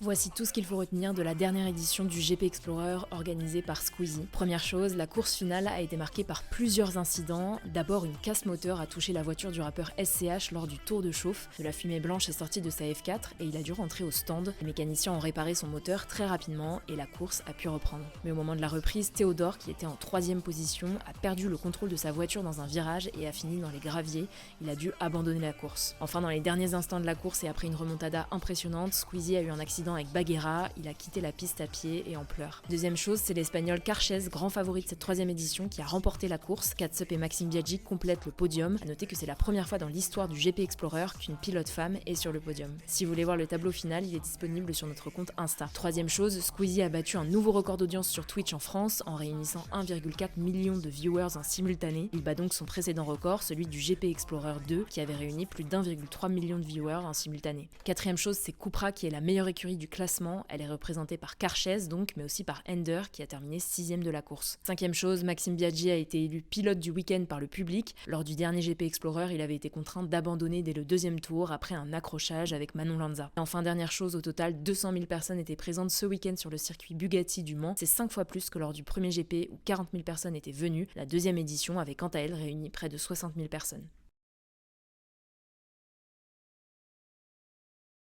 Voici tout ce qu'il faut retenir de la dernière édition du GP Explorer organisée par Squeezie. Première chose, la course finale a été marquée par plusieurs incidents. D'abord, une casse moteur a touché la voiture du rappeur SCH lors du tour de chauffe. De la fumée blanche est sortie de sa F4 et il a dû rentrer au stand. Les mécaniciens ont réparé son moteur très rapidement et la course a pu reprendre. Mais au moment de la reprise, Théodore, qui était en 3ème position, a perdu le contrôle de sa voiture dans un virage et a fini dans les graviers. Il a dû abandonner la course. Enfin, dans les derniers instants de la course et après une remontada impressionnante, Squeezie a eu un accident avec Baguera, il a quitté la piste à pied et en pleurs. Deuxième chose, c'est l'Espagnol Carchez, grand favori de cette 3ème édition, qui a remporté la course. Catsup et Maxime Biaggi complètent le podium. A noter que c'est la première fois dans l'histoire du GP Explorer qu'une pilote femme est sur le podium. Si vous voulez voir le tableau final, il est disponible sur notre compte Insta. Troisième chose, Squeezie a battu un nouveau record d'audience sur Twitch en France en réunissant 1,4 million de viewers en simultané. Il bat donc son précédent record, celui du GP Explorer 2, qui avait réuni plus d'1,3 million de viewers en simultané. Quatrième chose, c'est Cupra qui est la meilleure écurie du classement. Elle est représentée par Carchez donc, mais aussi par Ender qui a terminé 6ème de la course. Cinquième chose, Maxime Biaggi a été élu pilote du week-end par le public. Lors du dernier GP Explorer, il avait été contraint d'abandonner dès le 2e tour après un accrochage avec Manon Lanza. Et enfin, dernière chose, au total, 200 000 personnes étaient présentes ce week-end sur le circuit Bugatti du Mans. C'est 5 fois plus que lors du premier GP où 40 000 personnes étaient venues. La 2e édition avait quant à elle réuni près de 60 000 personnes.